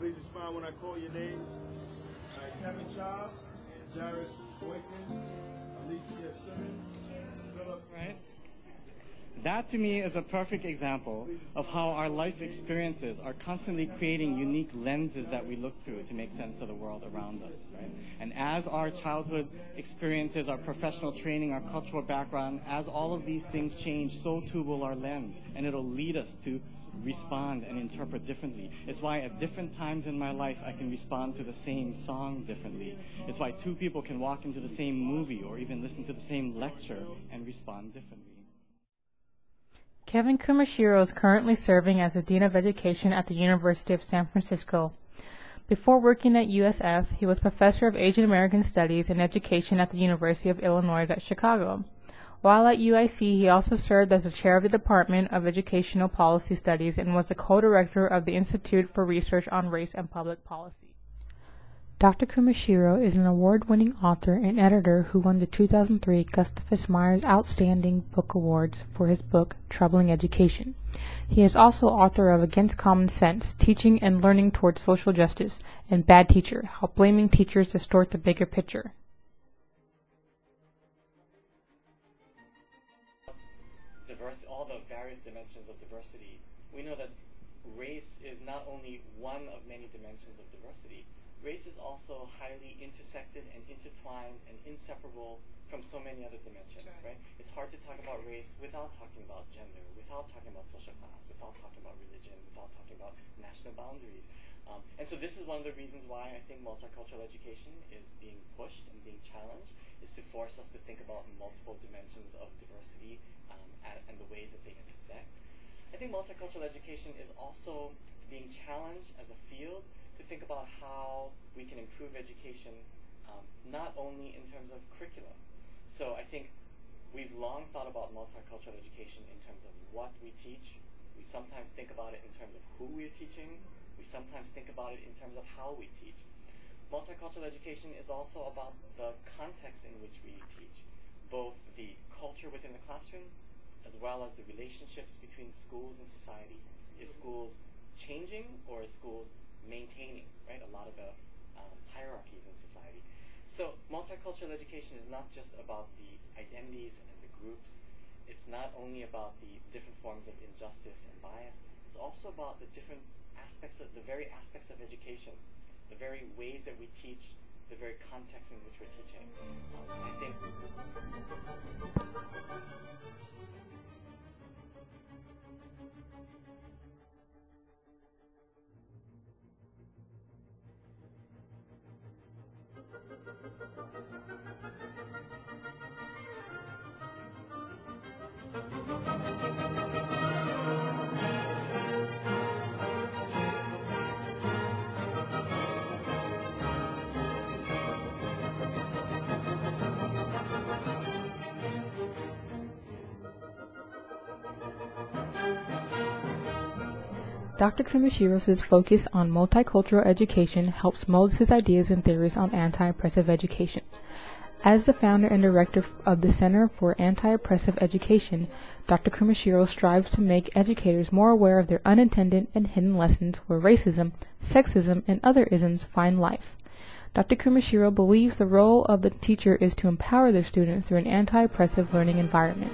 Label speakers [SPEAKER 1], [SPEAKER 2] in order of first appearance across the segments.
[SPEAKER 1] please respond when I call your name. All right, Kevin Charles, Jairus Boykin, Alicia Simmons, Philip.
[SPEAKER 2] Right. That to me is a perfect example of how our life experiences are constantly creating unique lenses that we look through to make sense of the world around us, right? And as our childhood experiences, our professional training, our cultural background, as all of these things change, so too will our lens, and it'll lead us to respond and interpret differently. It's why at different times in my life I can respond to the same song differently. It's why two people can walk into the same movie or even listen to the same lecture and respond differently.
[SPEAKER 3] Kevin Kumashiro is currently serving as the Dean of Education at the University of San Francisco. Before working at USF, he was Professor of Asian American Studies and Education at the University of Illinois at Chicago. While at UIC, he also served as the chair of the Department of Educational Policy Studies and was the co-director of the Institute for Research on Race and Public Policy. Dr. Kumashiro is an award-winning author and editor who won the 2003 Gustavus Myers Outstanding Book Awards for his book, Troubling Education. He is also author of Against Common Sense, Teaching and Learning Towards Social Justice, and Bad Teacher, How Blaming Teachers Distort the Bigger Picture.
[SPEAKER 2] All the various dimensions of diversity. We know that race is not only one of many dimensions of diversity. Race is also highly intersected and intertwined and inseparable from so many other dimensions, right? It's hard to talk about race without talking about gender, without talking about social class, without talking about religion, without talking about national boundaries. And so this is one of the reasons why I think multicultural education is being pushed and being challenged, is to force us to think about multiple dimensions of diversity and the ways that they intersect. I think multicultural education is also being challenged as a field to think about how we can improve education, not only in terms of curriculum. So I think we've long thought about multicultural education in terms of what we teach. We sometimes think about it in terms of who we're teaching. We sometimes think about it in terms of how we teach. Multicultural education is also about the context in which we teach, both the culture within the classroom as well as the relationships between schools and society. Is schools changing or is schools maintaining, right? A lot of the hierarchies in society. So multicultural education is not just about the identities and the groups. It's not only about the different forms of injustice and bias. It's also about the different aspects of the very aspects of education, the very ways that we teach, the very context in which we're teaching. I think
[SPEAKER 3] Dr. Kumashiro's focus on multicultural education helps mold his ideas and theories on anti-oppressive education. As the founder and director of the Center for Anti-Oppressive Education, Dr. Kumashiro strives to make educators more aware of their unintended and hidden lessons where racism, sexism, and other isms find life. Dr. Kumashiro believes the role of the teacher is to empower their students through an anti-oppressive learning environment.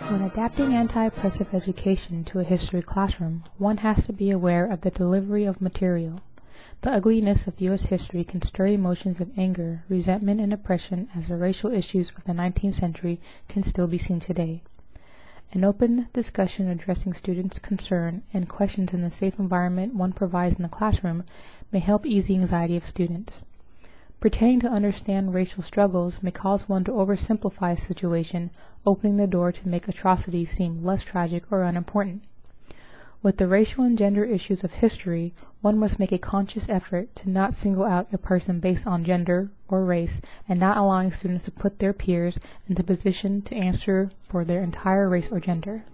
[SPEAKER 3] When adapting anti-oppressive education to a history classroom, one has to be aware of the delivery of material. The ugliness of U.S. history can stir emotions of anger, resentment, and oppression as the racial issues of the 19th century can still be seen today. An open discussion addressing students' concern and questions in the safe environment one provides in the classroom may help ease the anxiety of students. Pretending to understand racial struggles may cause one to oversimplify a situation, opening the door to make atrocities seem less tragic or unimportant. With the racial and gender issues of history, one must make a conscious effort to not single out a person based on gender or race, and not allowing students to put their peers into position to answer for their entire race or gender.